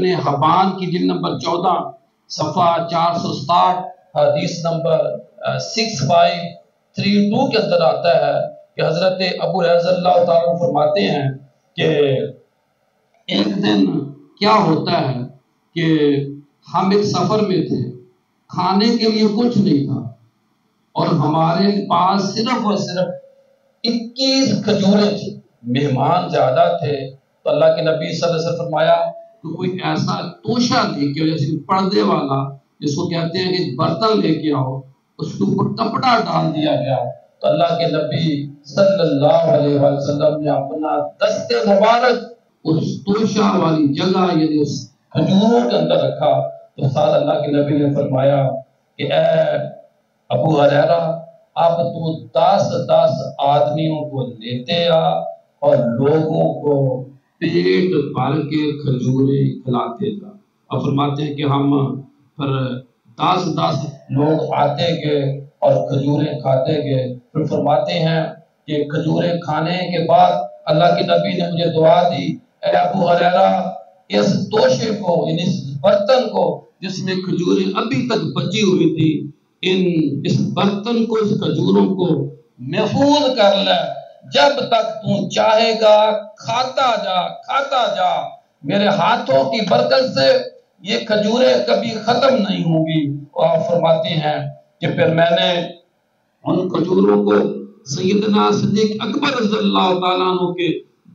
ابن حبان کی جلد نمبر 14 صفحہ 467 حدیث نمبر 6532 کے اندر آتا ہے کہ حضرت ابو رضی اللہ تعالیٰ فرماتے ہیں کہ ایک دن کیا ہوتا ہے کہ ہم ایک سفر میں تھے، کھانے کے لیے کچھ نہیں تھا اور ہمارے پاس صرف اور صرف 21 کھجوریں تھیں، مہمان زیادہ تھے، تو اللہ کے نبی صلی اللہ علیہ وسلم فرمایا کہ کوئی ایسا توشہ لے کے، جیسے پردے والا جس کو کہتے ہیں کہ برتن لے کے آؤ، اس کے اوپر کپڑا ڈال دیا گیا، تو اللہ کے نبی صلی اللہ علیہ وسلم نے اپنا دست مبارک اس توشہ والی جگہ یعنی اس کھجوروں کے اندر رکھا، تو ساتھ اللہ کے نبی نے فرمایا کہ اے ابو ہریرہ اب تو 10 آدمیوں کو لیتے آ اور لوگوں کو پیٹ بھر کے کھجوریں کھلاتے جا۔ اب فرماتے ہیں کہ ہم پھر 10 لوگ آتے گئے اور کھجوریں کھاتے گئے، پھر فرماتے ہیں کہ کھجوریں کھانے کے بعد اللہ کے نبی نے مجھے دعا دی، اے ابو ہریرہ اس توشے کو، یعنی اس برتن کو جس میں کھجوریں ابھی تک بچی ہوئی تھی، اس برتن کو، اس کھجوروں کو محفوظ کر لے، جب تک تو چاہے گا کھاتا جا، میرے ہاتھوں کی برکت سے یہ کھجوریں کبھی ختم نہیں ہوں گی۔ اور فرماتے ہیں کہ پھر میں نے ان کھجوروں کو سیدنا صدیق اکبر رضی اللہ تعالیٰ عنہ کے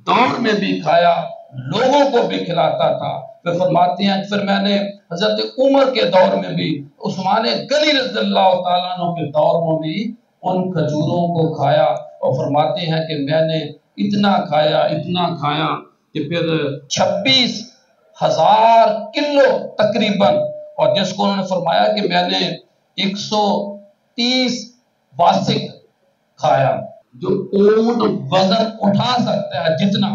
دور میں بھی کھایا، لوگوں کو بھی کھلاتا تھا۔ پھر فرماتے ہیں پھر میں نے حضرت عمر کے دور میں بھی، عثمان غنی رضی اللہ تعالیٰ عنہ کے دور میں بھی ان کھجوروں کو کھایا، اور فرماتے ہیں کہ میں نے اتنا کھایا کہ پھر 26,000 کلو تقریباً، اور جس کو انہوں نے فرمایا کہ میں نے 130 واسق کھایا، جو اونٹ وزن اٹھا سکتا ہے جتنا،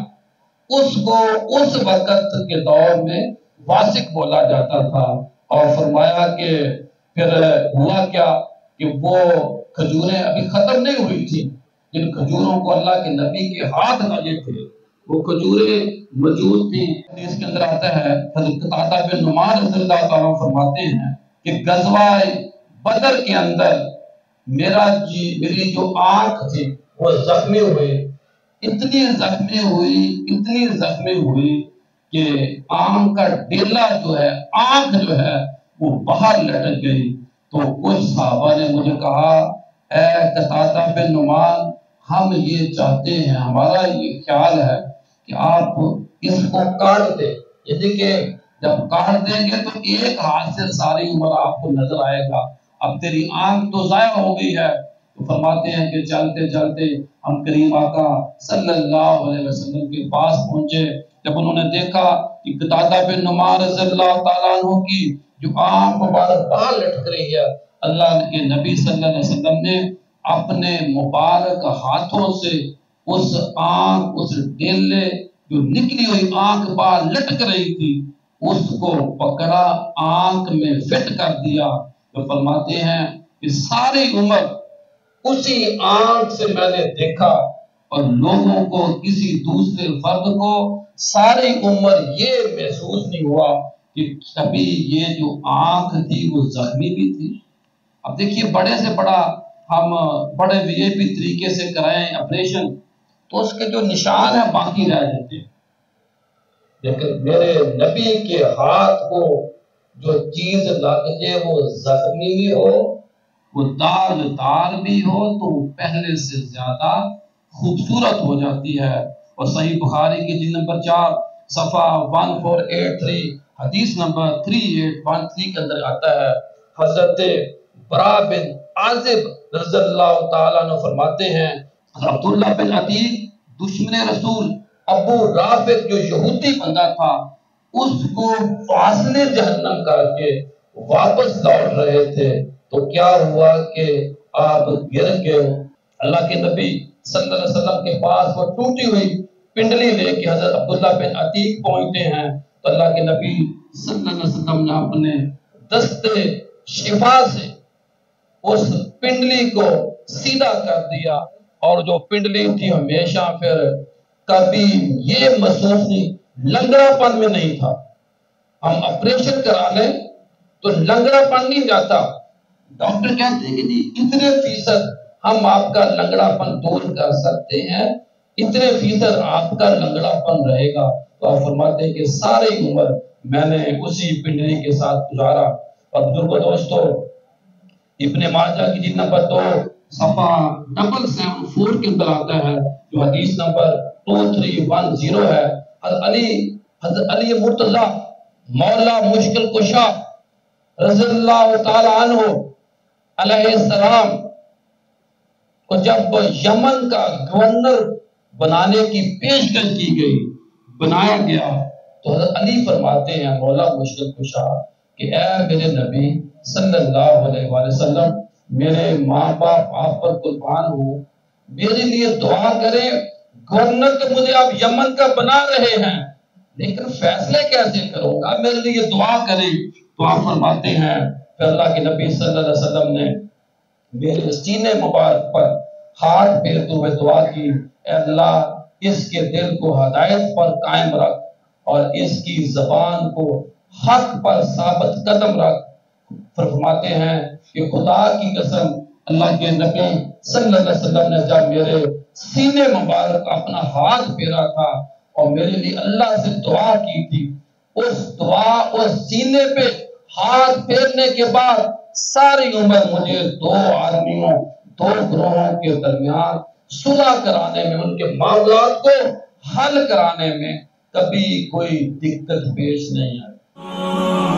اس کو اس وقت کے دور میں واسق بولا جاتا تھا۔ اور فرمایا کہ پھر ہوا کیا کہ وہ کھجوریں ابھی ختم نہیں ہوئی تھی، جن کھجوروں کو اللہ کے نبی کے ہاتھ لگے تھے وہ کھجوریں موجود تھیں۔ اس کے اندر آتا ہے حضرت قتادہ بن نعمان رضی اللہ تعالیٰ فرماتے ہیں کہ غزوہ بدر کے اندر میری جو آنکھ تھی وہ زخمی ہوئی، اتنی زخمی ہوئی کہ آنکھ کا ڈیلا آنکھ جو ہے وہ باہر لٹک گئی۔ تو کچھ صحابہ نے مجھے کہا، اے قتادہ بن نعمان ہم یہ چاہتے ہیں، ہمارا یہ خیال ہے کہ آپ اس کو کاٹ دیں، یعنی کہ جب کاٹ دیں گے تو ایک ہاتھ سے ساری عمر آپ کو نظر آئے گا، اب تیری آنکھ تو ضائع ہو گئی ہے۔ تو فرماتے ہیں کہ چلتے چلتے ہم کریم آقا صلی اللہ علیہ وسلم کے پاس پہنچے، جب انہوں نے دیکھا کہ قتادہ بن نعمان رضی اللہ تعالیٰ عنہ کی جو آنکھ مبارک باہر لٹک رہی ہے، اللہ کے نبی صلی اللہ علیہ وسلم نے اپنے مبارک ہاتھوں سے اس آنکھ، اس ڈیلے جو نکلی ہوئی آنکھ باہر لٹک رہی تھی، اس کو پکڑا، آنکھ میں فٹ کر دیا۔ تو فرماتے ہیں کہ ساری عمر اسی آنکھ سے میں نے دیکھا، اور لوگوں کو، کسی دوسرے فرد کو ساری عمر یہ محسوس نہیں ہوا کہ کبھی یہ جو آنکھ تھی وہ زخمی بھی تھی۔ اب دیکھیے بڑے سے بڑا ہم بڑے وی آئی پی طریقے سے کرائیں آپریشن تو اس کے جو نشان ہیں باقی رہ جاتے ہیں، لیکن میرے نبی کے ہاتھ کو جو چیز لگ جائے وہ زخمی بھی ہو، وہ داغ دار بھی ہو، تو پہلے سے زیادہ خوبصورت ہو جاتی ہے۔ اور صحیح بخاری کی جلد نمبر 4 صفحہ 1483 حدیث نمبر 3813 کے اندر آتا ہے، حضرت برا بن عازب رضی اللہ تعالیٰ عنہ فرماتے ہیں، عبداللہ بن عتیق دشمن رسول ابو رافع جو یہودی بندہ تھا، اس کو فاصلے جہنم کر کے واپس لوٹ رہے تھے، تو کیا ہوا کہ آپ گر گئے۔ اللہ کے نبی صلی اللہ علیہ وسلم کے پاس وہ ٹوٹی ہوئی پنڈلی لے کے حضرت عبداللہ بن عتیق پہنچتے ہیں، تو اللہ کے نبی صلی اللہ علیہ وسلم نے اپنے دست شفا سے اس پنڈلی کو سیدھا کر دیا، اور جو پنڈلی تھی ہمیشہ پھر کبھی یہ محسوس نہیں، لنگڑا پن میں نہیں تھا، ہم آپریشن کرا لیں تو لنگڑا پن نہیں جاتا. ڈاکٹر کہتے ہیں کہ جی اتنے فیصد ہم آپ کا لنگڑا پن دور کر سکتے ہیں، اتنے فیصد آپ کا لنگڑا پن رہے گا. تو آپ فرماتے ہیں کہ ساری عمر میں نے اسی پنڈلی کے ساتھ گزارا. اور بزرگوں دوستو، ابن ماجہ کی جلد نمبر 2 صفحہ 774 کے اندر آتا ہے، جو حدیث نمبر 2310 ہے. حضرت علی مرتضی مولا مشکل کشا رضی اللہ تعالی عنہ علیہ السلام کو جب یمن کا گورنر بنانے کی پیشکش کی گئی، بنایا گیا، تو حضرت علی فرماتے ہیں مولا مشکل کشا کہ اے میرے نبی صلی اللہ علیہ وآلہ وسلم، میرے ماں باپ آپ پر قربان ہوں، میرے لیے دعا کریں. گورنر تو مجھے آپ یمن کا بنا رہے ہیں، لیکن فیصلے کیسے کروں گا، میرے لیے دعا کریں. تو آپ فرماتے ہیں کہ اللہ کے نبی صلی اللہ علیہ وسلم نے میرے سینے مبارک پر ہاتھ پھیرتے ہوئے دعا کی، اے اللہ اس کے دل کو ہدایت پر قائم رکھ اور اس کی زبان کو حق پر ثابت قدم رکھ. فرماتے ہیں کہ خدا کی قسم اللہ کے نبی صلی اللہ علیہ وسلم نے جب میرے سینے مبارک اپنا ہاتھ پھیرا تھا اور میرے لیے اللہ سے دعا کی تھی، اس دعا اس سینے پہ ہاتھ پھیرنے کے بعد ساری عمر مجھے 2 آدمیوں 2 گروہوں کے درمیان صلح کرانے میں، ان کے معاملات کو حل کرانے میں کبھی کوئی دقت پیش نہیں آئی.